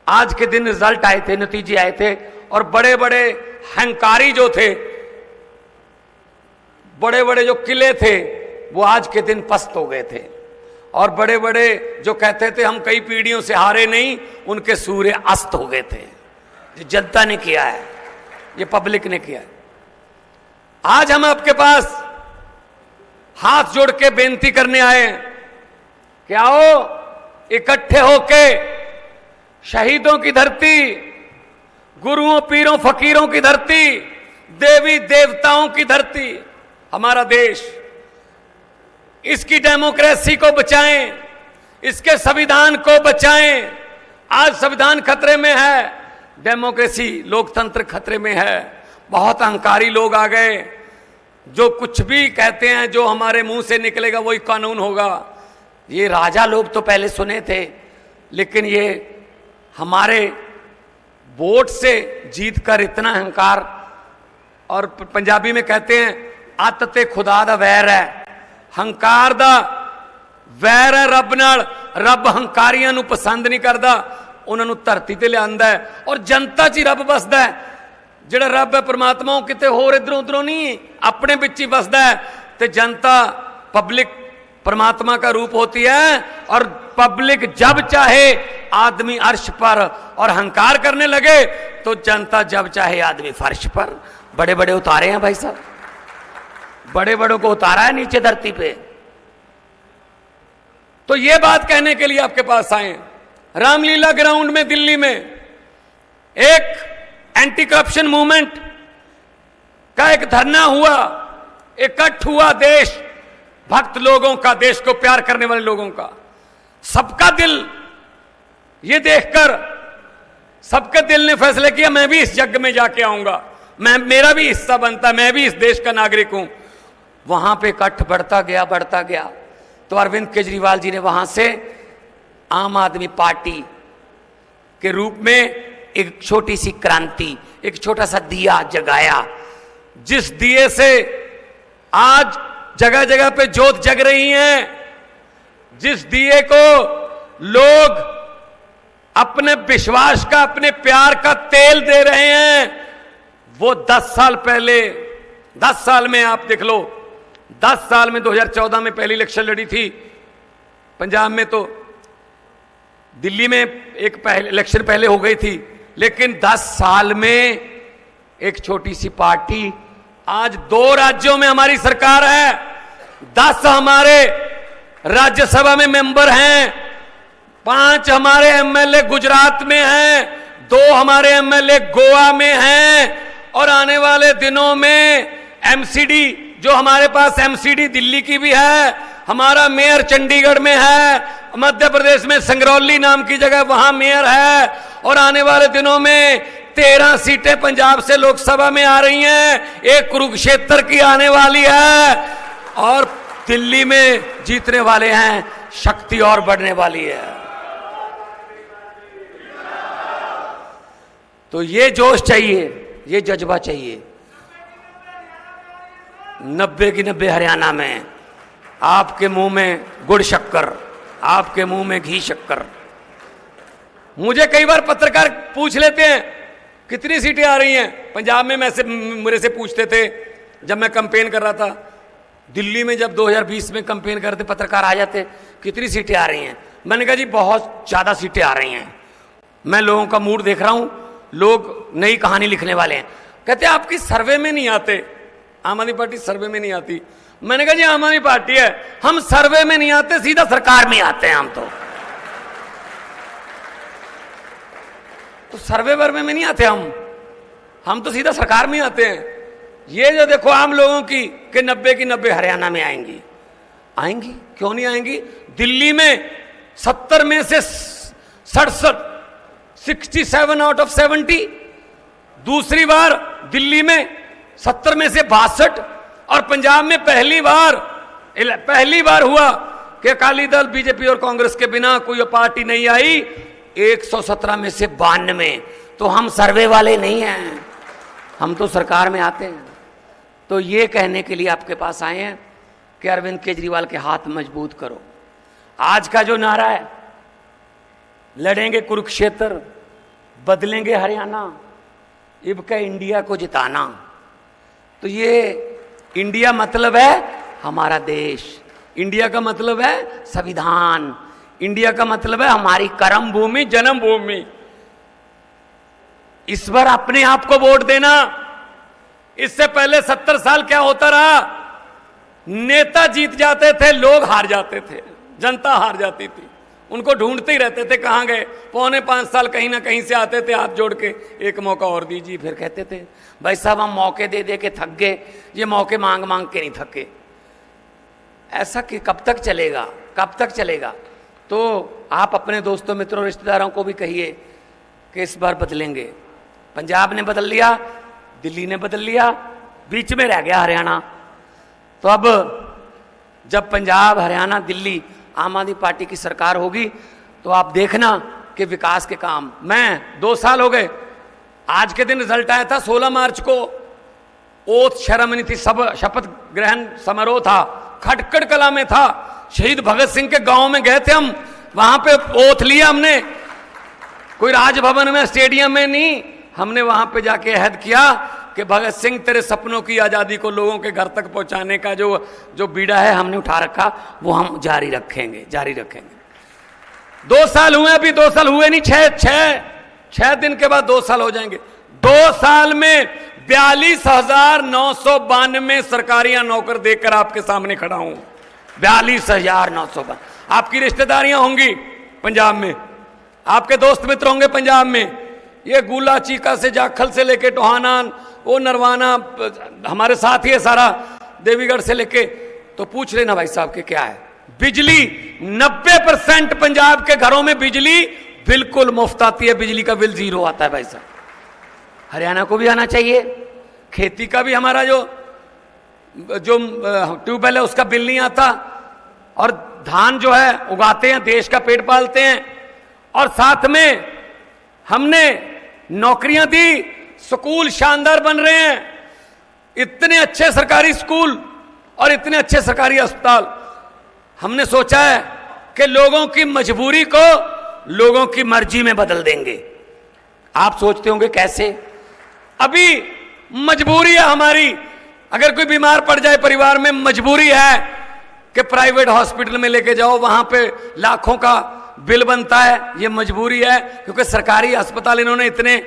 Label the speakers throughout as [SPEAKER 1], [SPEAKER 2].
[SPEAKER 1] आज के दिन रिजल्ट आए थे, नतीजे आए थे, और बड़े बड़े हंकारी जो थे, बड़े बड़े जो किले थे, वो आज के दिन पस्त हो गए थे। और बड़े बड़े जो कहते थे हम कई पीढ़ियों से हारे नहीं, उनके सूर्य अस्त हो गए थे। ये जनता ने किया है, ये पब्लिक ने किया है। आज हम आपके पास हाथ जोड़ के बेनती करने आए कि आओ इकट्ठे होके शहीदों की धरती, गुरुओं पीरों फकीरों की धरती, देवी देवताओं की धरती, हमारा देश, इसकी डेमोक्रेसी को बचाएं, इसके संविधान को बचाएं। आज संविधान खतरे में है, डेमोक्रेसी लोकतंत्र खतरे में है। बहुत अहंकारी लोग आ गए जो कुछ भी कहते हैं, जो हमारे मुंह से निकलेगा वही कानून होगा। ये राजा लोग तो पहले सुने थे, लेकिन ये हमारे वोट से जीतकर इतना अहंकार, और पंजाबी में कहते हैं अत ते खुदा दा वैर है, हंकार दा वैर है रब नाल। रब हंकारियां नूं पसंद नहीं करता, उन्होंने धरती ते लिआंदा है, और जनता च ही रब बसदा है। जिहड़ा रब है परमात्मा वो किते होर इधरों उधरों नहीं, अपने विच ही बसदा है। ते जनता पब्लिक परमात्मा का रूप होती है, और पब्लिक जब चाहे आदमी अर्श पर और हंकार करने लगे, तो जनता जब चाहे आदमी फर्श पर। बड़े बड़े उतारे हैं भाई साहब, बड़े बड़ों को उतारा है नीचे धरती पे। तो ये बात कहने के लिए आपके पास आए। रामलीला ग्राउंड में दिल्ली में एक एंटी करप्शन मूवमेंट का एक धरना हुआ, इकट्ठ हुआ देश भक्त लोगों का, देश को प्यार करने वाले लोगों का। सबका दिल ये देखकर, सबके दिल ने फैसला किया मैं भी इस यज्ञ में जाके आऊंगा, मेरा भी हिस्सा बनता, मैं भी इस देश का नागरिक हूं। वहां पे इकट्ठ बढ़ता गया। तो अरविंद केजरीवाल जी ने वहां से आम आदमी पार्टी के रूप में एक छोटी सी क्रांति, एक छोटा सा दिया जगाया, जिस दिए से आज जगह जगह पे जोत जग रही है, जिस दिए को लोग अपने विश्वास का, अपने प्यार का तेल दे रहे हैं। वो 10 साल पहले, 10 साल में आप देख लो, 10 साल में 2014 में पहली इलेक्शन लड़ी थी पंजाब में, तो दिल्ली में एक इलेक्शन पहले हो गई थी, लेकिन 10 साल में एक छोटी सी पार्टी, आज 2 राज्यों में हमारी सरकार है, 10 हमारे राज्यसभा में मेंबर हैं, 5 हमारे एमएलए गुजरात में हैं, 2 हमारे एमएलए गोवा में हैं, और आने वाले दिनों में एमसीडी, जो हमारे पास एमसीडी दिल्ली की भी है, हमारा मेयर चंडीगढ़ में है, मध्य प्रदेश में संगरौली नाम की जगह वहां मेयर है, और आने वाले दिनों में 13 सीटें पंजाब से लोकसभा में आ रही हैं, एक कुरुक्षेत्र की आने वाली है, और दिल्ली में जीतने वाले हैं, शक्ति और बढ़ने वाली है। तो ये जोश चाहिए, ये जज्बा चाहिए। 90 की 90 हरियाणा में, आपके मुंह में गुड़ शक्कर, आपके मुंह में घी शक्कर। मुझे कई बार पत्रकार पूछ लेते हैं कितनी सीटें आ रही हैं पंजाब में, मेरे से पूछते थे जब मैं कैंपेन कर रहा था। दिल्ली में जब 2020 में कैंपेन करते पत्रकार आ जाते, कितनी सीटें आ रही हैं? मैंने कहा जी बहुत ज़्यादा सीटें आ रही हैं, मैं लोगों का मूड देख रहा हूँ, लोग नई कहानी लिखने वाले हैं। कहते आपकी सर्वे में नहीं आते, आम आदमी पार्टी सर्वे में नहीं आती। मैंने कहा जी आम आदमी पार्टी है, हम सर्वे में नहीं आते, सीधा सरकार में आते हैं। तो सर्वे वर्वे में नहीं आते हम तो सीधा सरकार में आते हैं। ये जो देखो आम लोगों की 90 की 90 हरियाणा में आएंगी, क्यों नहीं आएंगी? दिल्ली में 70 में से 67, 67 आउट ऑफ 70। दूसरी बार दिल्ली में 70 में से 62, और पंजाब में पहली बार हुआ कि अकाली दल, बीजेपी और कांग्रेस के बिना कोई पार्टी नहीं आई, 117 में से 92। तो हम सर्वे वाले नहीं हैं, हम तो सरकार में आते हैं। तो ये कहने के लिए आपके पास आए हैं कि अरविंद केजरीवाल के हाथ मजबूत करो। आज का जो नारा है, लड़ेंगे कुरुक्षेत्र, बदलेंगे हरियाणा, इब का इंडिया को जिताना। तो ये इंडिया मतलब है हमारा देश, इंडिया का मतलब है संविधान, इंडिया का मतलब है हमारी कर्म भूमि, जन्मभूमि। इस बार अपने आप को वोट देना। इससे पहले 70 साल क्या होता रहा, नेता जीत जाते थे, लोग हार जाते थे, जनता हार जाती थी, उनको ढूंढते ही रहते थे कहां गए। 4.25 साल कहीं ना कहीं से आते थे हाथ जोड़ के, एक मौका और दीजिए, फिर कहते थे भाई साहब हम मौके दे दे के थक गए, ये मौके मांग मांग के नहीं थके। ऐसा कि कब तक चलेगा, कब तक चलेगा। तो आप अपने दोस्तों मित्रों रिश्तेदारों को भी कहिए कि इस बार बदलेंगे। पंजाब ने बदल लिया, दिल्ली ने बदल लिया, बीच में रह गया हरियाणा। तो अब जब पंजाब, हरियाणा, दिल्ली आम आदमी पार्टी की सरकार होगी तो आप देखना कि विकास के काम। मैं 2 साल हो गए, आज के दिन रिजल्ट आया था 16 मार्च को, ओथ सेरेमनी थी, सब शपथ ग्रहण समारोह था, खटकड़ कला में था, शहीद भगत सिंह के गांव में गए थे हम, वहां पे ओथ लिया हमने, कोई राजभवन में स्टेडियम में नहीं, हमने वहां पे जाके अहद किया कि भगत सिंह तेरे सपनों की आजादी को लोगों के घर तक पहुंचाने का जो बीड़ा है हमने उठा रखा, वो हम जारी रखेंगे, जारी रखेंगे। 2 साल हुए, अभी 2 साल हुए नहीं, 6 दिन के बाद 2 साल हो जाएंगे। 2 साल में 42,992 सरकारी नौकर देकर आपके सामने खड़ा हूं। 42,992। आपकी रिश्तेदारियां होंगी पंजाब में, आपके दोस्त मित्र होंगे पंजाब में, ये गुला चीका से जाखल से लेके टोहाना, वो नरवाना हमारे साथ ही है सारा, देवीगढ़ से लेके। तो पूछ लेना भाई साहब के क्या है। बिजली 90% पंजाब के घरों में बिजली बिल्कुल मुफ्त आती है, बिजली का बिल 0 आता है भाई साहब। हरियाणा को भी आना चाहिए। खेती का भी हमारा जो ट्यूबवेल है उसका बिल नहीं आता, और धान जो है उगाते हैं, देश का पेट पालते हैं, और साथ में हमने नौकरियां दी, स्कूल शानदार बन रहे हैं, इतने अच्छे सरकारी स्कूल और इतने अच्छे सरकारी अस्पताल। हमने सोचा है कि लोगों की मजबूरी को लोगों की मर्जी में बदल देंगे। आप सोचते होंगे कैसे? अभी मजबूरी है हमारी, अगर कोई बीमार पड़ जाए परिवार में, मजबूरी है कि प्राइवेट हॉस्पिटल में लेके जाओ, वहां पे लाखों का बिल बनता है, ये मजबूरी है, क्योंकि सरकारी अस्पताल इन्होंने इतने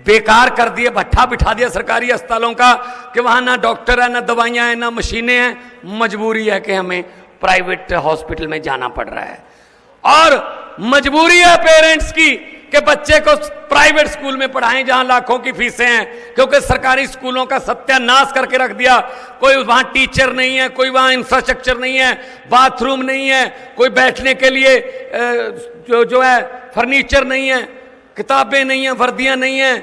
[SPEAKER 1] बेकार कर दिए, भट्ठा बिठा दिया सरकारी अस्पतालों का कि वहां ना डॉक्टर है, ना दवाइयां हैं, ना मशीनें हैं। मजबूरी है कि हमें प्राइवेट हॉस्पिटल में जाना पड़ रहा है, और मजबूरी है पेरेंट्स की कि बच्चे को प्राइवेट स्कूल में पढ़ाएं जहां लाखों की फीसें हैं, क्योंकि सरकारी स्कूलों का सत्यानाश करके रख दिया। कोई वहां टीचर नहीं है, कोई वहां इंफ्रास्ट्रक्चर नहीं है, बाथरूम नहीं है, कोई बैठने के लिए जो है फर्नीचर नहीं है, किताबें नहीं है, वर्दियां नहीं है।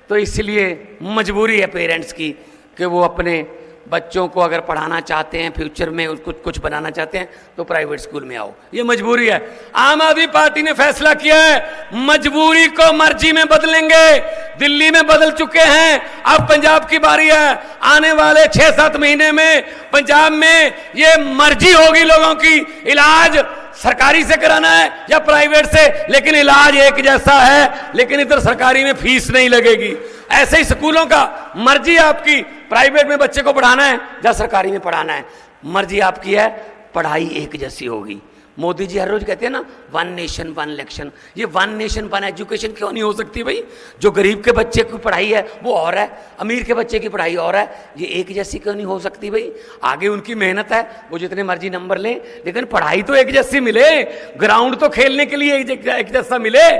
[SPEAKER 1] तो इसलिए मजबूरी है पेरेंट्स की कि वो अपने बच्चों को अगर पढ़ाना चाहते हैं, फ्यूचर में उसको कुछ बनाना चाहते हैं, तो प्राइवेट स्कूल में आओ, ये मजबूरी है। आम आदमी पार्टी ने फैसला किया है, मजबूरी को मर्जी में बदलेंगे। दिल्ली में बदल चुके हैं, अब पंजाब की बारी है। आने वाले 6-7 महीने में पंजाब में ये मर्जी होगी लोगों की, इलाज सरकारी से कराना है या प्राइवेट से, लेकिन इलाज एक जैसा है, लेकिन इधर सरकारी में फीस नहीं लगेगी। ऐसे ही स्कूलों का मर्जी आपकी, प्राइवेट में बच्चे को पढ़ाना है या सरकारी में पढ़ाना है, मर्जी आपकी है, पढ़ाई एक जैसी होगी। मोदी जी हर रोज कहते हैं ना, 1 नेशन 1 इलेक्शन। ये 1 नेशन 1 एजुकेशन क्यों नहीं हो सकती भाई? जो गरीब के बच्चे की पढ़ाई है वो और है, अमीर के बच्चे की पढ़ाई और है, ये एक जैसी क्यों नहीं हो सकती भाई? आगे उनकी मेहनत है, वो जितने मर्जी नंबर लें, लेकिन पढ़ाई तो एक जैसी मिले, ग्राउंड तो खेलने के लिए एक जैसा मिले।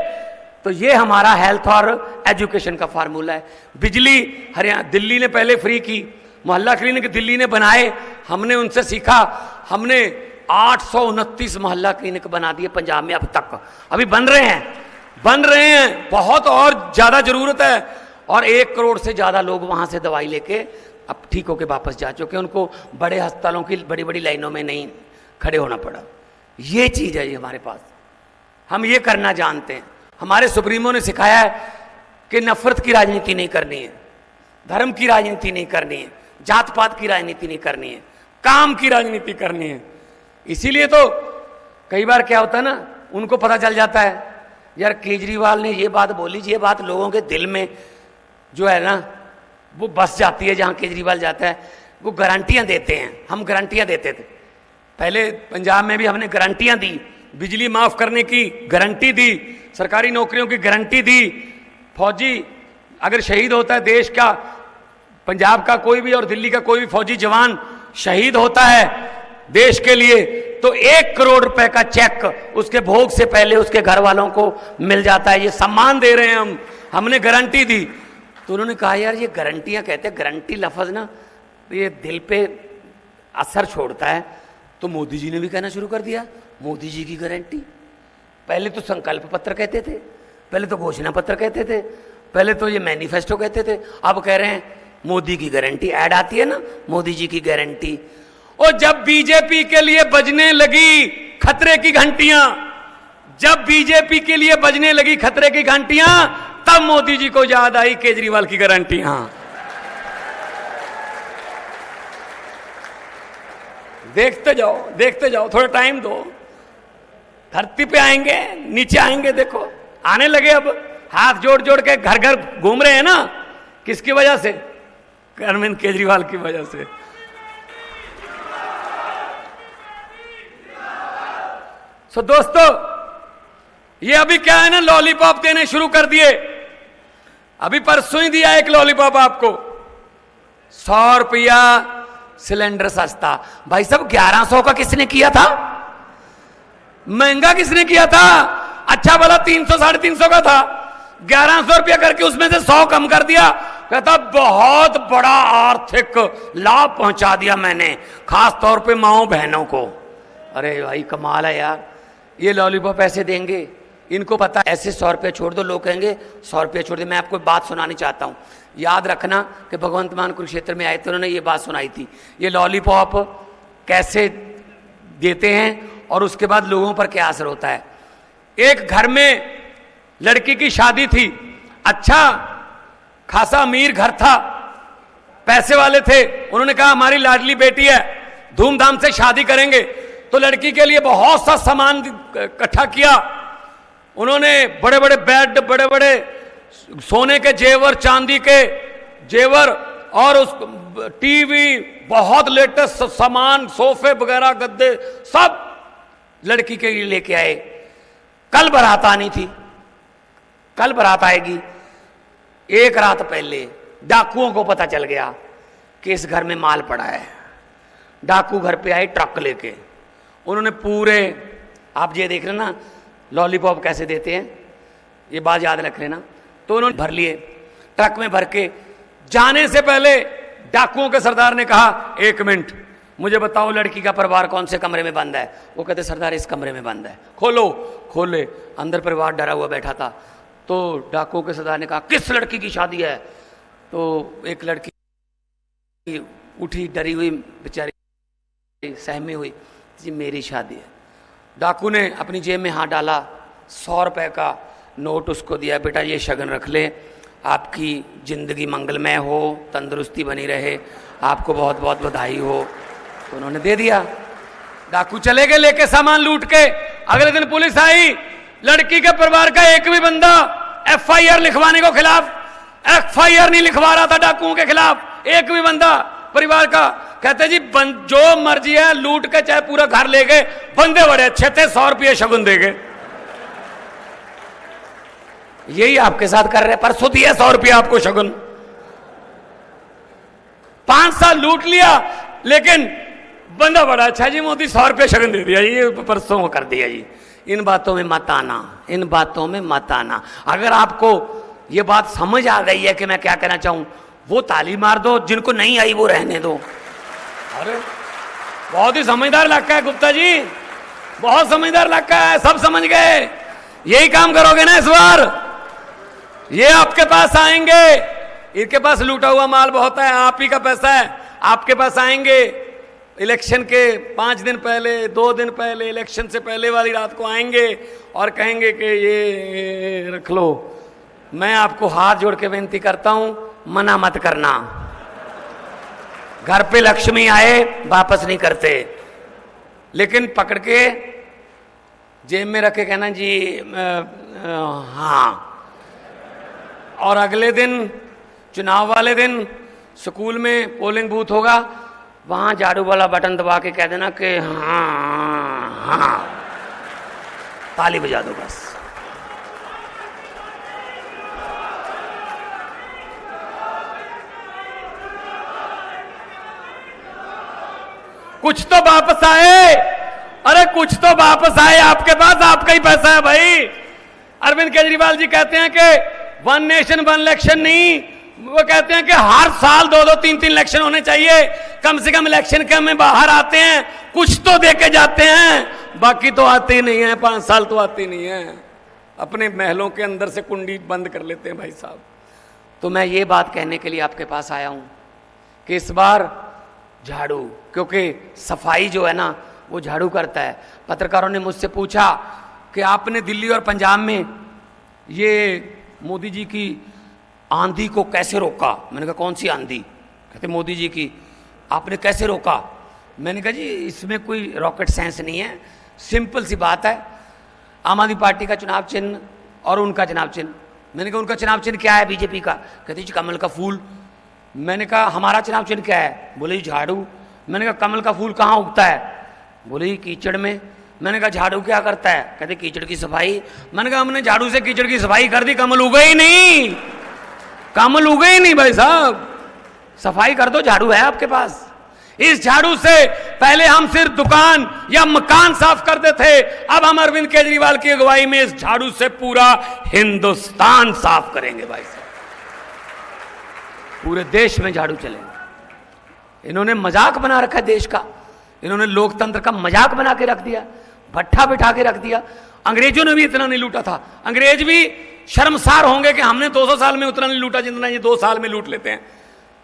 [SPEAKER 1] तो ये हमारा हेल्थ और एजुकेशन का फार्मूला है। बिजली हरियाणा, दिल्ली ने पहले फ्री की, मोहल्ला क्लिनिक दिल्ली ने बनाए, हमने उनसे सीखा, हमने 829 मोहल्ला क्लिनिक बना दिए पंजाब में अब तक, अभी बन रहे हैं, बहुत और ज्यादा जरूरत है। और 1 करोड़ से ज्यादा लोग वहां से दवाई लेके अब ठीक होके वापस जा चुके, उनको बड़े अस्पतालों की बड़ी बड़ी लाइनों में नहीं खड़े होना पड़ा। ये चीज है ये हमारे पास, हम ये करना जानते हैं। हमारे सुप्रीमो ने सिखाया है कि नफरत की राजनीति नहीं करनी है, धर्म की राजनीति नहीं करनी है, जात पात की राजनीति नहीं करनी है, काम की राजनीति करनी है। इसीलिए तो कई बार क्या होता है ना, उनको पता चल जाता है यार केजरीवाल ने ये बात बोली, ये बात लोगों के दिल में जो है ना वो बस जाती है। जहां केजरीवाल जाता है वो गारंटियां देते हैं, हम गारंटियां देते थे पहले पंजाब में भी, हमने गारंटियां दी, बिजली माफ करने की गारंटी दी, सरकारी नौकरियों की गारंटी दी। फौजी अगर शहीद होता है देश का, पंजाब का कोई भी और दिल्ली का कोई भी फौजी जवान शहीद होता है देश के लिए, तो 1 करोड़ रुपए का चेक उसके भोग से पहले उसके घर वालों को मिल जाता है। ये सम्मान दे रहे हैं हमने गारंटी दी। तो उन्होंने कहा यार ये गारंटियां कहते हैं, गारंटी लफ्ज ना ये दिल पे असर छोड़ता है। तो मोदी जी ने भी कहना शुरू कर दिया मोदी जी की गारंटी। पहले तो संकल्प पत्र कहते थे, पहले तो घोषणा पत्र कहते थे, पहले तो ये मैनिफेस्टो कहते थे, अब कह रहे हैं मोदी की गारंटी। ऐड आती है ना मोदी जी की गारंटी। और जब बीजेपी के लिए बजने लगी खतरे की घंटियां, जब बीजेपी के लिए बजने लगी खतरे की घंटियां, तब मोदी जी को याद आई केजरीवाल की गारंटियां। देखते जाओ, थोड़ा टाइम दो, धरती पे आएंगे, नीचे आएंगे। देखो आने लगे, अब हाथ जोड़ जोड़ के घर घर घूम रहे हैं ना। किसकी वजह से? अरविंद केजरीवाल की वजह से। सो दोस्तों, ये अभी क्या है ना, लॉलीपॉप देने शुरू कर दिए। अभी परसों ही दिया एक लॉलीपॉप आपको, 100 रुपया सिलेंडर सस्ता। भाई साहब 1100 का किसने किया था? महंगा किसने किया था? अच्छा भला 300 350 का था, 1100 रुपया करके उसमें से 100 कम कर दिया। कहता बहुत बड़ा आर्थिक लाभ पहुंचा दिया मैंने, खास तौर पे माओ बहनों को। अरे भाई कमाल है यार, ये लॉलीपॉप ऐसे देंगे, इनको पता ऐसे 100 रुपये छोड़ दो, लोग कहेंगे 100 रुपये छोड़ दे। मैं आपको बात सुनानी चाहता हूं, याद रखना कि भगवंत मान कुरुक्षेत्र में आए थे, उन्होंने ये बात सुनाई थी। ये लॉलीपॉप कैसे देते हैं और उसके बाद लोगों पर क्या असर होता है। एक घर में लड़की की शादी थी, अच्छा खासा अमीर घर था, पैसे वाले थे। उन्होंने कहा हमारी लाडली बेटी है, धूमधाम से शादी करेंगे। तो लड़की के लिए बहुत सा सामान इकट्ठा किया उन्होंने, बड़े बड़े बेड, बड़े बड़े सोने के जेवर, चांदी के जेवर, और उस टीवी, बहुत लेटेस्ट सामान, सोफे वगैरह, गद्दे, सब लड़की के लिए लेके आए। कल बारात आनी थी, कल बारात आएगी। एक रात पहले डाकुओं को पता चल गया कि इस घर में माल पड़ा है। डाकू घर पे आए ट्रक लेके, उन्होंने पूरे, आप ये देख रहे ना लॉलीपॉप कैसे देते हैं, ये बात याद रख लेना। तो उन्होंने भर लिए, ट्रक में भर के जाने से पहले डाकुओं के सरदार ने कहा 1 मिनट मुझे बताओ लड़की का परिवार कौन से कमरे में बंद है। वो कहते सरदार इस कमरे में बंद है। खोलो, खोले, अंदर परिवार डरा हुआ बैठा था। तो डाकुओं के सरदार ने कहा किस लड़की की शादी है? तो एक लड़की उठी, डरी हुई बेचारी, सहमी हुई, जी मेरी शादी है। डाकू ने अपनी जेब में हाथ डाला, 100 रुपए का नोट उसको दिया, बेटा ये शगन रख ले, आपकी जिंदगी मंगलमय हो, तंदुरुस्ती बनी रहे, आपको बहुत बहुत बधाई हो। तो उन्होंने दे दिया। डाकू चले गए लेके सामान लूट के। अगले दिन पुलिस आई, लड़की के परिवार का एक भी बंदा FIR लिखवाने को खिलाफ FIR नहीं लिखवा रहा था डाकुओं के खिलाफ, एक भी बंदा परिवार का। कहते जी जो मर्जी है लूट के चाहे पूरा घर ले गए, बंदे बड़े अच्छे थे, 100 रुपये शगुन दे गए। यही आपके साथ कर रहे, परसों दिया 100 रुपया आपको शगुन, 5 साल लूट लिया, लेकिन बंदा बड़ा अच्छा जी, मोदी 100 रुपये शगुन दे दिया, ये परसों कर दिया जी। इन बातों में मत आना, इन बातों में मत आना। अगर आपको ये बात समझ आ गई है कि मैं क्या कहना चाहूं, वो ताली मार दो, जिनको नहीं आई वो रहने दो। अरे बहुत ही समझदार इलाका है गुप्ता जी, बहुत समझदार इलाका है, सब समझ गए। यही काम करोगे ना इस बार, ये आपके पास आएंगे, इनके पास लूटा हुआ माल बहुत है, आप ही का पैसा है, आपके पास आएंगे। इलेक्शन के 5 दिन पहले, 2 दिन पहले, इलेक्शन से पहले वाली रात को आएंगे और कहेंगे कि ये रख लो। मैं आपको हाथ जोड़ के विनती करता हूं, मना मत करना। घर पे लक्ष्मी आए वापस नहीं करते, लेकिन पकड़ के जेब में रख के कहना जी हाँ, और अगले दिन चुनाव वाले दिन स्कूल में पोलिंग बूथ होगा, वहां झाड़ू वाला बटन दबा के कह देना कि हाँ हाँ, ताली बजा दो बस। कुछ तो वापस आए, अरे कुछ तो वापस आए आपके पास, आपका ही पैसा है भाई। अरविंद केजरीवाल जी कहते हैं कि वन नेशन वन इलेक्शन नहीं, वो कहते हैं कि हर साल 2-2 3-3 इलेक्शन होने चाहिए, कम से कम इलेक्शन के में बाहर आते हैं, कुछ तो दे के जाते हैं, बाकी तो आते ही नहीं है, 5 साल तो आते ही नहीं है, अपने महलों के अंदर से कुंडी बंद कर लेते हैं भाई साहब। तो मैं ये बात कहने के लिए आपके पास आया हूं कि इस बार झाड़ू, क्योंकि सफाई जो है ना वो झाड़ू करता है। पत्रकारों ने मुझसे पूछा कि आपने दिल्ली और पंजाब में ये मोदी जी की आंधी को कैसे रोका। मैंने कहा कौन सी आंधी? कहते मोदी जी की, आपने कैसे रोका? मैंने कहा जी इसमें कोई रॉकेट साइंस नहीं है, सिंपल सी बात है, आम आदमी पार्टी का चुनाव चिन्ह और उनका चुनाव चिन्ह। मैंने कहा उनका चुनाव चिन्ह क्या है बीजेपी का? कहते जी कमल का फूल। मैंने कहा हमारा चुनाव चिन्ह क्या है? बोले जी झाड़ू। मैंने कहा कमल का फूल कहाँ उगता है? बोले जी कीचड़ में। मैंने कहा झाड़ू क्या करता है? कहते कीचड़ की सफाई। मैंने कहा हमने झाड़ू से कीचड़ की सफाई कर दी, कमल उगे ही नहीं, कमल उगे ही नहीं भाई साहब। सफाई कर दो, झाड़ू है आपके पास। इस झाड़ू से पहले हम सिर्फ दुकान या मकान साफ करते थे, अब हम अरविंद केजरीवाल की अगुवाई में इस झाड़ू से पूरा हिंदुस्तान साफ करेंगे भाई साहब, पूरे देश में झाड़ू चलेंगे। इन्होंने मजाक बना रखा है देश का, इन्होंने लोकतंत्र का मजाक बना के रख दिया, भट्ठा बिठा के रख दिया। अंग्रेजों ने भी इतना नहीं लूटा था, अंग्रेज भी शर्मसार होंगे कि हमने 200 साल में उतना नहीं लूटा जितना ये 2 साल में लूट लेते हैं।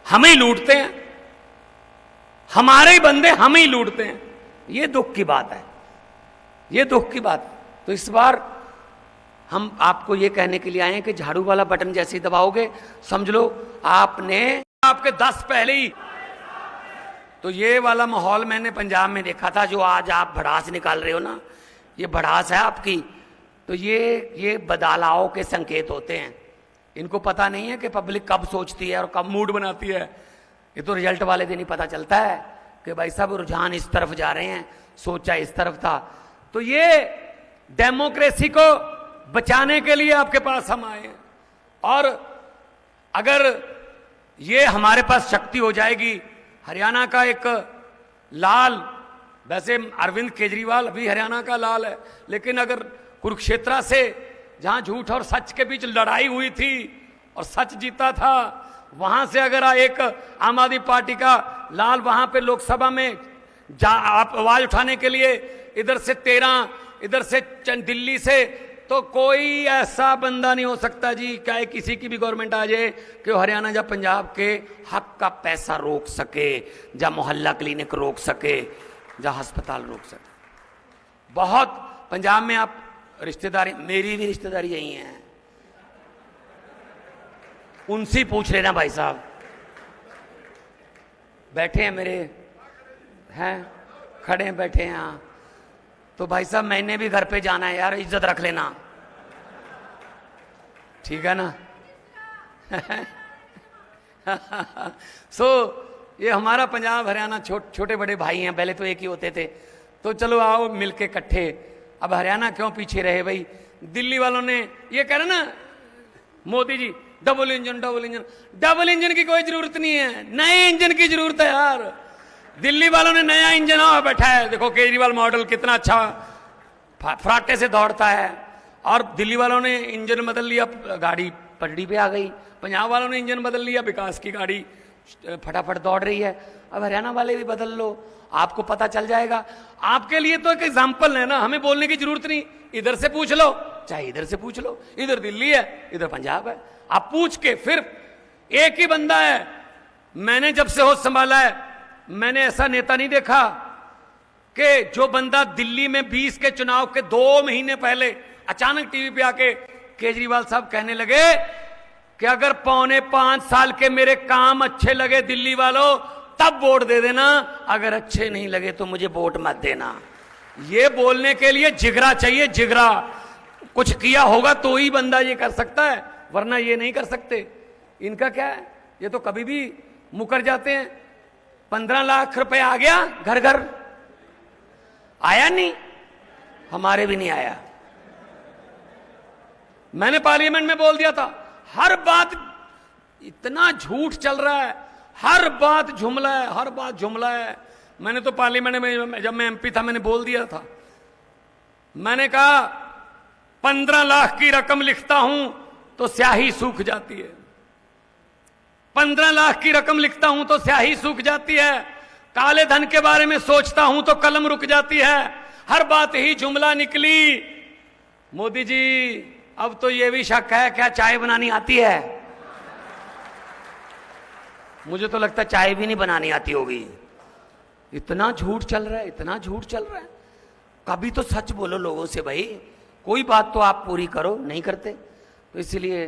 [SPEAKER 1] हम ही लूटते हैं, हमारे ही बंदे हम ही लूटते हैं। ये दुख की बात है, ये दुख की बात है। तो इस बार हम आपको ये कहने के लिए आए हैं कि झाड़ू वाला बटन जैसे ही दबाओगे समझ लो आपने आपके 10 पहले ही। तो ये वाला माहौल मैंने पंजाब में देखा था, जो आज आप भड़ास निकाल रहे हो ना, ये भड़ास है आपकी। तो ये बदलाव के संकेत होते हैं, इनको पता नहीं है कि पब्लिक कब सोचती है और कब मूड बनाती है। ये तो रिजल्ट वाले दिन ही पता चलता है कि भाई साहब रुझान इस तरफ जा रहे हैं, सोचा इस तरफ था। तो ये डेमोक्रेसी को बचाने के लिए आपके पास हम आए हैं, और अगर ये हमारे पास शक्ति हो जाएगी। हरियाणा का एक लाल, वैसे अरविंद केजरीवाल अभी हरियाणा का लाल है, लेकिन अगर कुरुक्षेत्र से जहां झूठ और सच के बीच लड़ाई हुई थी और सच जीता था, वहां से अगर एक आम आदमी पार्टी का लाल वहां पे लोकसभा में आप आवाज उठाने के लिए, इधर से 13, इधर से दिल्ली से, तो कोई ऐसा बंदा नहीं हो सकता जी, चाहे किसी की भी गवर्नमेंट आ जाए, कि हरियाणा या पंजाब के हक का पैसा रोक सके, या मोहल्ला क्लिनिक रोक सके, या अस्पताल रोक सके। बहुत पंजाब में आप रिश्तेदारी, मेरी भी रिश्तेदारी यही है, उनसे पूछ लेना भाई साहब, बैठे हैं मेरे, हैं खड़े हैं, बैठे हैं। हाँ तो भाई साहब मैंने भी घर पे जाना है यार, इज्जत रख लेना, ठीक है ना। सो ये हमारा पंजाब हरियाणा छोटे बड़े भाई हैं, पहले तो एक ही होते थे। तो चलो आओ मिलके इकट्ठे। अब हरियाणा क्यों पीछे रहे भाई? दिल्ली वालों ने ये कह रहे ना Modi ji double engine, double engine, double engine की कोई जरूरत नहीं है, नए इंजन की जरूरत है यार। दिल्ली वालों ने नया इंजन बैठा है, देखो केजरीवाल मॉडल कितना अच्छा फराटे से दौड़ता है, और दिल्ली वालों ने इंजन बदल लिया, गाड़ी पटड़ी पे आ गई। पंजाब वालों ने इंजन बदल लिया, विकास की गाड़ी फटाफट दौड़ रही है। अब हरियाणा वाले भी बदल लो, आपको पता चल जाएगा। आपके लिए तो एक एग्जाम्पल है ना, हमें बोलने की जरूरत नहीं, इधर से पूछ लो, चाहे इधर से पूछ लो, इधर दिल्ली है इधर पंजाब है, आप पूछ के फिर एक ही बंदा है। मैंने जब से होश संभाला है, मैंने ऐसा नेता नहीं देखा कि जो बंदा दिल्ली में 20 के चुनाव के 2 महीने पहले अचानक टीवी पे आके केजरीवाल साहब कहने लगे कि अगर 4.25 साल के मेरे काम अच्छे लगे दिल्ली वालों तब वोट दे देना, अगर अच्छे नहीं लगे तो मुझे वोट मत देना। ये बोलने के लिए जिगरा चाहिए, जिगरा। कुछ किया होगा तो ही बंदा ये कर सकता है, वरना ये नहीं कर सकते। इनका क्या है, ये तो कभी भी मुकर जाते हैं। 15 लाख रुपए आ गया घर घर, आया नहीं, हमारे भी नहीं आया। मैंने पार्लियामेंट में बोल दिया था, हर बात इतना झूठ चल रहा है, हर बात जुमला है, हर बात जुमला है। मैंने तो पार्लियामेंट में जब मैं एमपी था मैंने बोल दिया था, मैंने कहा 15 लाख की रकम लिखता हूं तो स्याही सूख जाती है, 15 लाख की रकम लिखता हूं तो स्याही सूख जाती है, काले धन के बारे में सोचता हूं तो कलम रुक जाती है, हर बात ही जुमला निकली। मोदी जी अब तो यह भी शक है क्या चाय बनानी आती है? मुझे तो लगता है चाय भी नहीं बनानी आती होगी। इतना झूठ चल रहा है, इतना झूठ चल रहा है। कभी तो सच बोलो लोगों से भाई, कोई बात तो आप पूरी करो, नहीं करते। तो इसलिए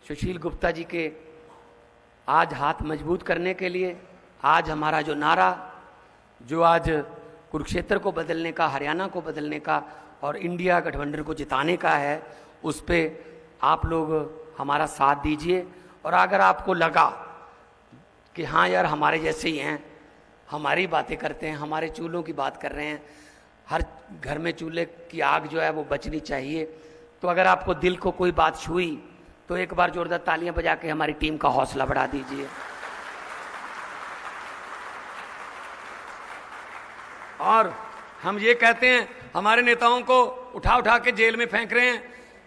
[SPEAKER 1] सुशील गुप्ता जी के आज हाथ मजबूत करने के लिए आज हमारा जो नारा, जो आज कुरुक्षेत्र को बदलने का, हरियाणा को बदलने का और इंडिया गठबंधन को जिताने का है, उस पर आप लोग हमारा साथ दीजिए। और अगर आपको लगा कि हाँ यार हमारे जैसे ही हैं, हमारी बातें करते हैं, हमारे चूल्हों की बात कर रहे हैं, हर घर में चूल्हे की आग जो है वो बचनी चाहिए, तो अगर आपको दिल को कोई बात छुई तो एक बार जोरदार तालियां बजा के हमारी टीम का हौसला बढ़ा दीजिए। और हम ये कहते हैं, हमारे नेताओं को उठा उठा के जेल में फेंक रहे हैं।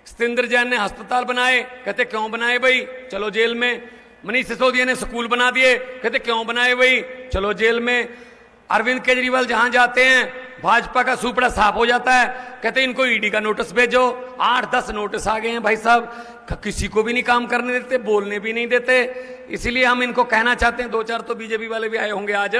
[SPEAKER 1] सत्येंद्र जैन ने अस्पताल बनाए, कहते क्यों बनाए भाई, चलो जेल में। मनीष सिसोदिया ने स्कूल बना दिए, कहते क्यों बनाए भाई, चलो जेल में। अरविंद केजरीवाल जहां जाते हैं भाजपा का सुपड़ा साफ हो जाता है, कहते इनको ईडी का नोटिस भेजो। 8-10 नोटिस आ गए हैं भाई साहब, किसी को भी नहीं काम करने देते, बोलने भी नहीं देते। इसीलिए हम इनको कहना चाहते हैं, 2-4 तो बीजेपी वाले भी आए होंगे आज,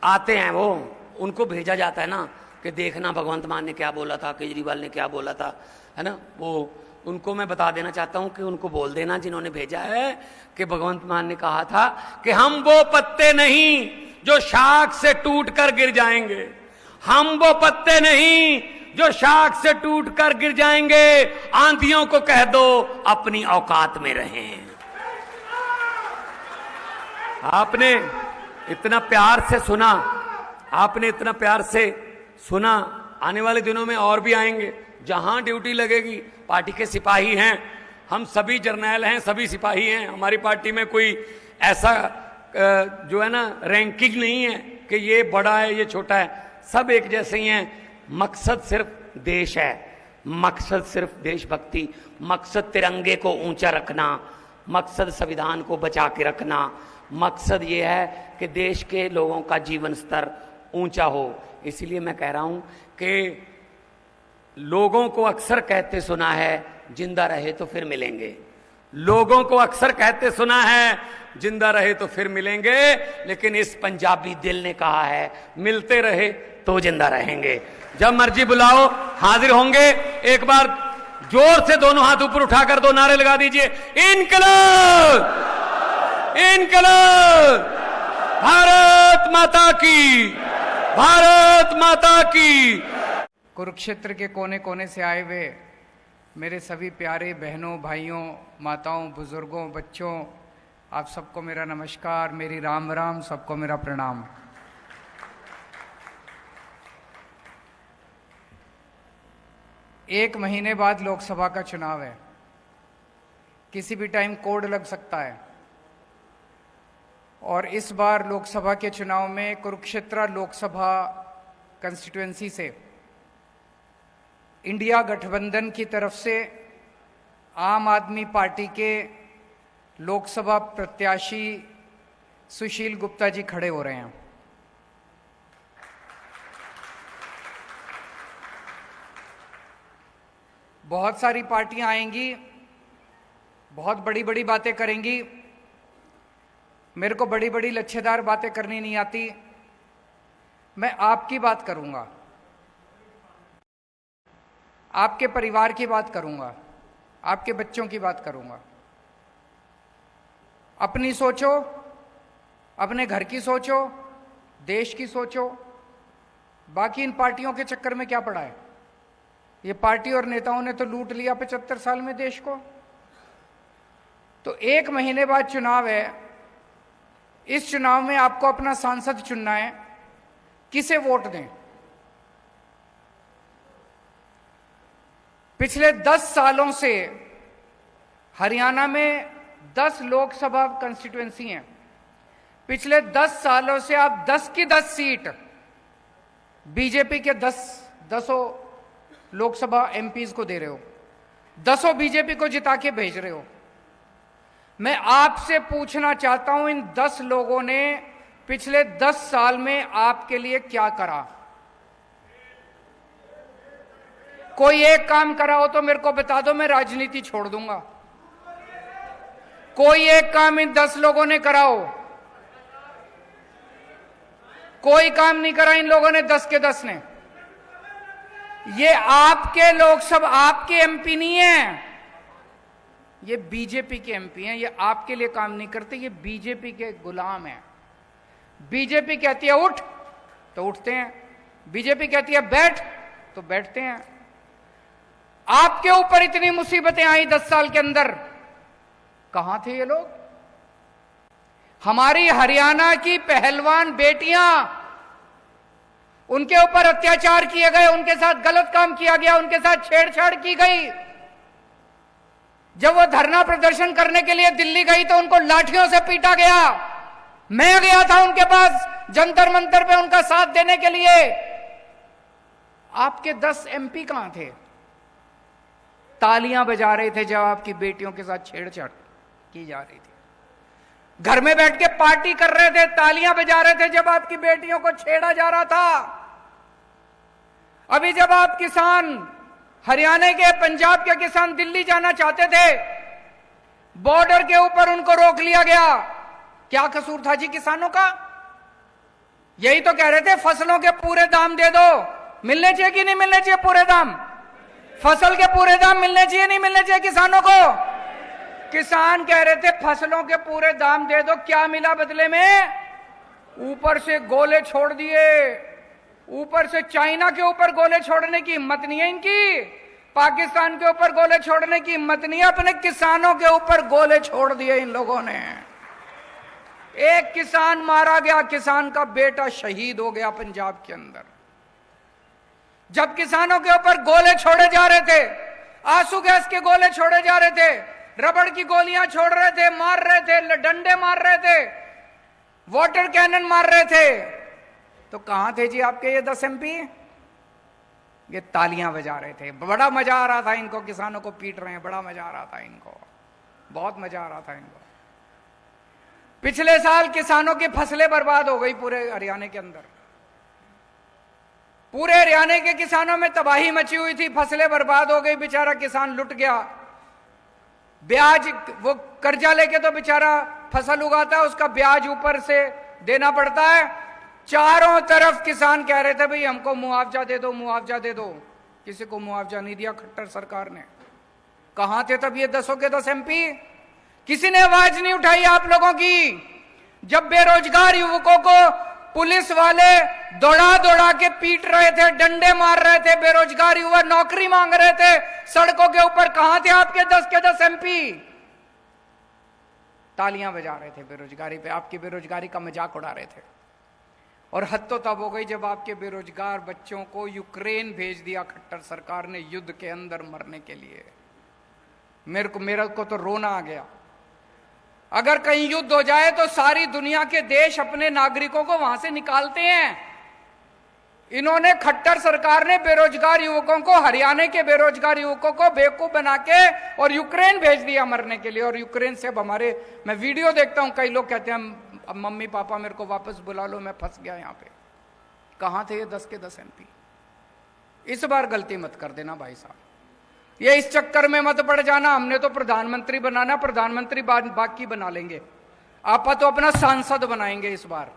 [SPEAKER 1] आते हैं वो, उनको भेजा जाता है ना कि देखना भगवंत मान ने क्या बोला था, केजरीवाल ने क्या बोला था, है ना। वो उनको मैं बता देना चाहता हूं कि उनको बोल देना जिन्होंने भेजा है कि भगवंत मान ने कहा था कि हम वो पत्ते नहीं जो शाख से टूटकर गिर जाएंगे, हम वो पत्ते नहीं जो शाख से टूटकर गिर जाएंगे। आंधियों को कह दो अपनी औकात में रहें। आपने इतना प्यार से सुना, आपने इतना प्यार से सुना। आने वाले दिनों में और भी आएंगे। जहां ड्यूटी लगेगी, पार्टी के सिपाही हैं, हम सभी जर्नैल हैं, सभी सिपाही हैं। हमारी पार्टी में कोई ऐसा जो है ना रैंकिंग नहीं है कि ये बड़ा है ये छोटा है, सब एक जैसे ही हैं। मकसद सिर्फ देश है, मकसद सिर्फ देशभक्ति, मकसद तिरंगे को ऊंचा रखना, मकसद संविधान को बचा के रखना, मकसद ये है कि देश के लोगों का जीवन स्तर ऊंचा हो। इसलिए मैं कह रहा हूं कि लोगों को अक्सर कहते सुना है जिंदा रहे तो फिर मिलेंगे, लोगों को अक्सर कहते सुना है जिंदा रहे तो फिर मिलेंगे, लेकिन इस पंजाबी दिल ने कहा है मिलते रहे तो जिंदा रहेंगे। जब मर्जी बुलाओ हाजिर होंगे। एक बार जोर से दोनों हाथ ऊपर उठाकर 2 नारे लगा दीजिए, इनकलाब, इनकलाब, भारत माता की, भारत माता की।
[SPEAKER 2] कुरुक्षेत्र के कोने कोने से आए हुए मेरे सभी प्यारे बहनों, भाइयों, माताओं, बुजुर्गों, बच्चों, आप सबको मेरा नमस्कार, मेरी राम राम, सबको मेरा प्रणाम। एक महीने बाद लोकसभा का चुनाव है, किसी भी टाइम कोड लग सकता है। और इस बार लोकसभा के चुनाव में कुरुक्षेत्र लोकसभा कंस्टिट्यूएंसी से इंडिया गठबंधन की तरफ से आम आदमी पार्टी के लोकसभा प्रत्याशी सुशील गुप्ता जी खड़े हो रहे हैं। बहुत सारी पार्टियां आएंगी, बहुत बड़ी बड़ी बातें करेंगी। मेरे को बड़ी बड़ी लच्छेदार बातें करनी नहीं आती, मैं आपकी बात करूंगा, आपके परिवार की बात करूंगा, आपके बच्चों की बात करूंगा। अपनी सोचो, अपने घर की सोचो, देश की सोचो, बाकी इन पार्टियों के चक्कर में क्या पड़ा है? ये पार्टी और नेताओं ने तो लूट लिया 75 साल में देश को। तो 1 महीने बाद चुनाव है, इस चुनाव में आपको अपना सांसद चुनना है, किसे वोट दें? पिछले 10 सालों से हरियाणा में 10 लोकसभा कंस्टिट्यूएंसी हैं। पिछले 10 सालों से आप 10 की 10 सीट बीजेपी के 10 लोकसभा एमपीज को दे रहे हो, 10 बीजेपी को जिता के भेज रहे हो। मैं आपसे पूछना चाहता हूं, इन 10 लोगों ने पिछले 10 साल में आपके लिए क्या करा? कोई एक काम करा हो तो मेरे को बता दो, मैं राजनीति छोड़ दूंगा। कोई एक काम इन 10 लोगों ने करा हो? कोई काम नहीं करा इन लोगों ने, 10 के 10 ने। ये आपके लोकसभा, आपके एमपी नहीं है, ये बीजेपी के एमपी हैं। ये आपके लिए काम नहीं करते, ये बीजेपी के गुलाम हैं। बीजेपी कहती है उठ तो उठते हैं, बीजेपी कहती है बैठ तो बैठते हैं। आपके ऊपर इतनी मुसीबतें आई 10 साल के अंदर, कहां थे ये लोग? हमारी हरियाणा की पहलवान बेटियां, उनके ऊपर अत्याचार किए गए, उनके साथ गलत काम किया गया, उनके साथ छेड़छाड़ की गई। जब वो धरना प्रदर्शन करने के लिए दिल्ली गई तो उनको लाठियों से पीटा गया। मैं गया था उनके पास जंतर मंतर पे उनका साथ देने के लिए। आपके 10 एमपी कहां थे? तालियां बजा रहे थे जब आपकी बेटियों के साथ छेड़छाड़ की जा रही थी। घर में बैठ के पार्टी कर रहे थे, तालियां बजा रहे थे जब आपकी बेटियों को छेड़ा जा रहा था। अभी जब आप किसान, हरियाणा के, पंजाब के किसान दिल्ली जाना चाहते थे, बॉर्डर के ऊपर उनको रोक लिया गया। क्या कसूर था जी किसानों का? यही तो कह रहे थे फसलों के पूरे दाम दे दो। मिलने चाहिए कि नहीं मिलने चाहिए पूरे दाम? फसल के पूरे दाम मिलने चाहिए नहीं मिलने चाहिए किसानों को? किसान कह रहे थे फसलों के पूरे दाम दे दो। क्या मिला बदले में? ऊपर से गोले छोड़ दिए। ऊपर से चाइना के ऊपर गोले छोड़ने की हिम्मत नहीं है इनकी, पाकिस्तान के ऊपर गोले छोड़ने की हिम्मत नहीं है, अपने किसानों के ऊपर गोले छोड़ दिए इन लोगों ने। एक किसान मारा गया, किसान का बेटा शहीद हो गया पंजाब के अंदर। जब किसानों के ऊपर गोले छोड़े जा रहे थे, आंसू गैस के गोले छोड़े जा रहे थे, रबड़ की गोलियां छोड़ रहे थे, मार रहे थे, डंडे मार रहे थे, वाटर कैनन मार रहे थे, तो कहां थे जी आपके ये 10 एमपी? ये तालियां बजा रहे थे। बड़ा मजा आ रहा था इनको, किसानों को पीट रहे हैं, बड़ा मजा आ रहा था इनको, बहुत मजा आ रहा था इनको। पिछले साल किसानों की फसलें बर्बाद हो गई पूरे हरियाणा के अंदर। पूरे हरियाणा के किसानों में तबाही मची हुई थी, फसलें बर्बाद हो गई, बेचारा किसान लुट गया। ब्याज, वो कर्जा लेके तो बेचारा फसल उगाता है, उसका ब्याज ऊपर से देना पड़ता है। चारों तरफ किसान कह रहे थे भाई हमको मुआवजा दे दो, मुआवजा दे दो। किसी को मुआवजा नहीं दिया खट्टर सरकार ने। कहां थे तब ये 10 के 10 एमपी? किसी ने आवाज नहीं उठाई आप लोगों की। जब बेरोजगार युवकों को पुलिस वाले दौड़ा दौड़ा के पीट रहे थे, डंडे मार रहे थे, बेरोजगार युवा नौकरी मांग रहे थे सड़कों के ऊपर, कहां थे आपके 10 के 10 एमपी? तालियां बजा रहे थे बेरोजगारी पे, आपकी बेरोजगारी का मजाक उड़ा रहे थे। और हद तो तब हो गई जब आपके बेरोजगार बच्चों को यूक्रेन भेज दिया खट्टर सरकार ने युद्ध के अंदर मरने के लिए। मेरे को तो रोना आ गया। अगर कहीं युद्ध हो जाए तो सारी दुनिया के देश अपने नागरिकों को वहां से निकालते हैं। इन्होंने, खट्टर सरकार ने बेरोजगार युवकों को, हरियाणा के बेरोजगार युवकों को बेवकूफ बना के और यूक्रेन भेज दिया मरने के लिए। और यूक्रेन से अब हमारे, मैं वीडियो देखता हूं, कई लोग कहते हैं अब मम्मी पापा मेरे को वापस बुला लो, मैं फंस गया यहां पे। कहां थे ये 10 के 10 एमपी? इस बार गलती मत कर देना भाई साहब, ये इस चक्कर में मत पड़ जाना हमने तो प्रधानमंत्री बनाना, प्रधानमंत्री बाकी बना लेंगे, आप तो अपना सांसद बनाएंगे इस बार।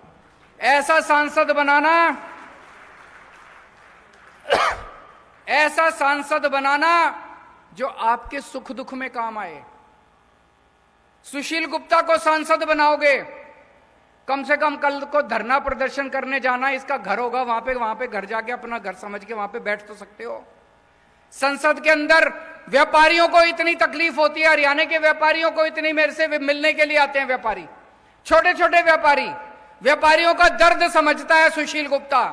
[SPEAKER 2] ऐसा सांसद बनाना, ऐसा सांसद बनाना जो आपके सुख दुख में काम आए। सुशील गुप्ता को सांसद बनाओगे, कम से कम कल को धरना प्रदर्शन करने जाना, इसका घर होगा वहां पे घर जाके अपना घर समझ के वहां पे बैठ तो सकते हो। संसद के अंदर व्यापारियों को इतनी तकलीफ होती है, हरियाणा के व्यापारियों को इतनी, मेरे से मिलने के लिए आते हैं व्यापारी, छोटे छोटे व्यापारी, व्यापारियों का दर्द समझता है सुशील गुप्ता।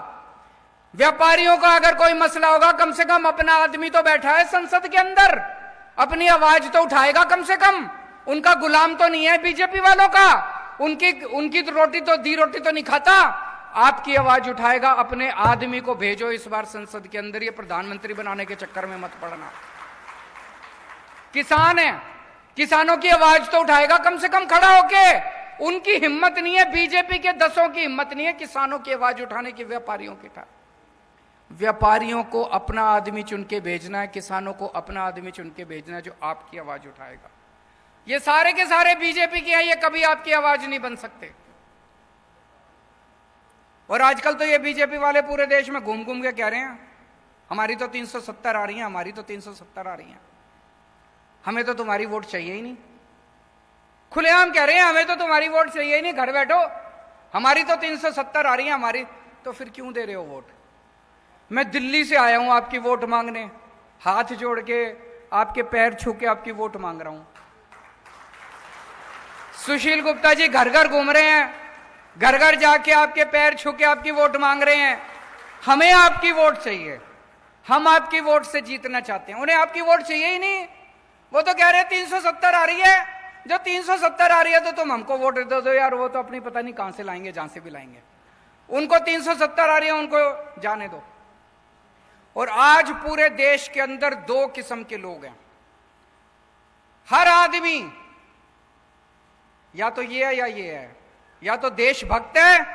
[SPEAKER 2] व्यापारियों का अगर कोई मसला होगा, कम से कम अपना आदमी तो बैठा है संसद के अंदर, अपनी आवाज तो उठाएगा कम से कम। उनका गुलाम तो नहीं है बीजेपी वालों का, उनकी रोटी तो नहीं खाता। आपकी आवाज उठाएगा, अपने आदमी को भेजो इस बार संसद के अंदर, ये प्रधानमंत्री बनाने के चक्कर में मत पड़ना। किसान है, किसानों की आवाज तो उठाएगा कम से कम खड़ा होके। उनकी हिम्मत नहीं है, बीजेपी के 10 की हिम्मत नहीं है किसानों की आवाज उठाने की, व्यापारियों की था। व्यापारियों को अपना आदमी चुन के भेजना है, किसानों को अपना आदमी चुन के भेजना है जो आपकी आवाज उठाएगा। ये सारे के सारे बीजेपी के हैं, ये कभी आपकी आवाज नहीं बन सकते। और आजकल तो ये बीजेपी वाले पूरे देश में घूम घूम के कह रहे हैं हमारी तो 370 आ रही हैं, हमारी तो 370 आ रही हैं, हमें तो तुम्हारी वोट चाहिए ही नहीं। खुलेआम कह रहे हैं हमें तो तुम्हारी वोट चाहिए ही नहीं, घर बैठो, हमारी तो 370 आ रही है हमारी। तो फिर क्यों दे रहे हो वोट? मैं दिल्ली से आया हूं आपकी वोट मांगने, हाथ जोड़ के आपके पैर छू के आपकी वोट मांग रहा हूं। सुशील गुप्ता जी घर घर घूम रहे हैं, घर घर जाके आपके पैर छू के आपकी वोट मांग रहे हैं। हमें आपकी वोट चाहिए, हम आपकी वोट से जीतना चाहते हैं, उन्हें आपकी वोट चाहिए ही नहीं। वो तो कह रहे हैं 370 आ रही है, जो 370 आ रही है तो तुम हमको वोट दे दो यार, वो तो अपनी पता नहीं कहां से लाएंगे, जहां से भी लाएंगे। उनको 370 आ रही है, उनको जाने दो। और आज पूरे देश के अंदर 2 किस्म के लोग हैं। हर आदमी या तो ये है या ये है, या तो देशभक्त है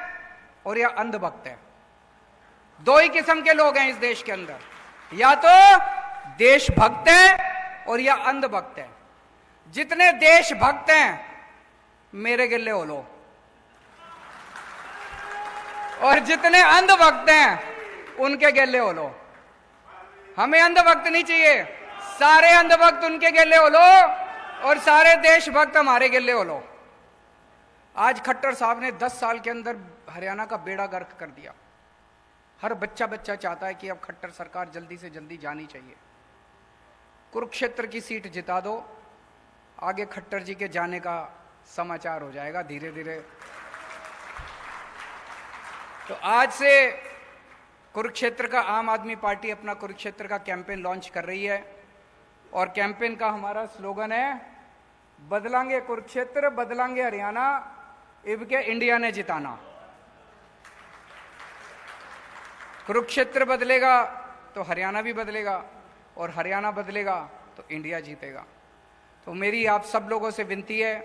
[SPEAKER 2] और या अंधभक्त है। 2 ही किस्म के लोग हैं इस देश के अंदर, या तो देशभक्त है और या अंधभक्त है। जितने देशभक्त हैं मेरे गिल्ले हो लो, और जितने अंधभक्त हैं उनके गिल्ले हो लो। हमें अंधभक्त नहीं चाहिए, सारे अंधभक्त उनके गिल्ले हो लो और सारे देशभक्त हमारे गिल्ले हो लो। आज खट्टर साहब ने 10 साल के अंदर हरियाणा का बेड़ा गर्क कर दिया। हर बच्चा चाहता है कि अब खट्टर सरकार जल्दी से जल्दी जानी चाहिए। कुरुक्षेत्र की सीट जिता दो, आगे खट्टर जी के जाने का समाचार हो जाएगा धीरे धीरे। तो आज से कुरुक्षेत्र का आम आदमी पार्टी अपना कुरुक्षेत्र का कैंपेन लॉन्च कर रही है, और कैंपेन का हमारा स्लोगन है बदलांगे कुरुक्षेत्र, बदलांगे हरियाणा, इब के इंडिया ने जिताना। कुरुक्षेत्र बदलेगा तो हरियाणा भी बदलेगा, और हरियाणा बदलेगा तो इंडिया जीतेगा। तो मेरी आप सब लोगों से विनती है,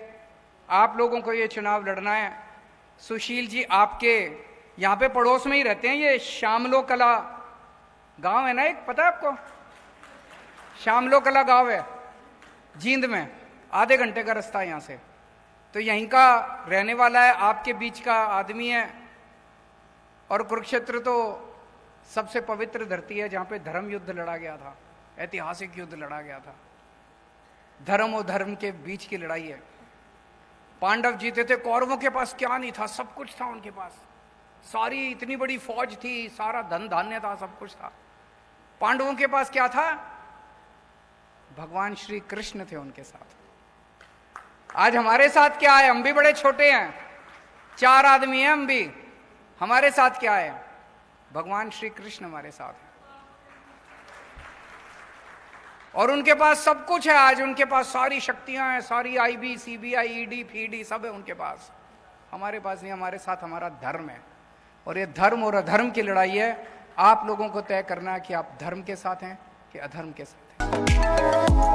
[SPEAKER 2] आप लोगों को ये चुनाव लड़ना है। सुशील जी आपके यहाँ पे पड़ोस में ही रहते हैं, ये शामलो कला गांव है ना एक, पता है आपको? शामलो कला गांव है जींद में, आधे घंटे का रास्ता है यहाँ से। तो यहीं का रहने वाला है, आपके बीच का आदमी है। और कुरुक्षेत्र तो सबसे पवित्र धरती है जहाँ पे धर्म युद्ध लड़ा गया था, ऐतिहासिक युद्ध लड़ा गया था। धर्म और धर्म के बीच की लड़ाई है। पांडव जीते थे, कौरवों के पास क्या नहीं था, सब कुछ था उनके पास, सारी इतनी बड़ी फौज थी, सारा धन धान्य था, सब कुछ था। पांडवों के पास क्या था? भगवान श्री कृष्ण थे उनके साथ। आज हमारे साथ क्या है? हम भी बड़े छोटे हैं, 4 आदमी हैं हम भी, हमारे साथ क्या है? भगवान श्री कृष्ण हमारे साथ है। और उनके पास सब कुछ है, आज उनके पास सारी शक्तियां हैं, सारी आईबी, सीबीआई, ईडी, फीडी सब है उनके पास। हमारे पास नहीं, हमारे साथ हमारा धर्म है। और ये धर्म और अधर्म की लड़ाई है। आप लोगों को तय करना है कि आप धर्म के साथ हैं कि अधर्म के साथ हैं।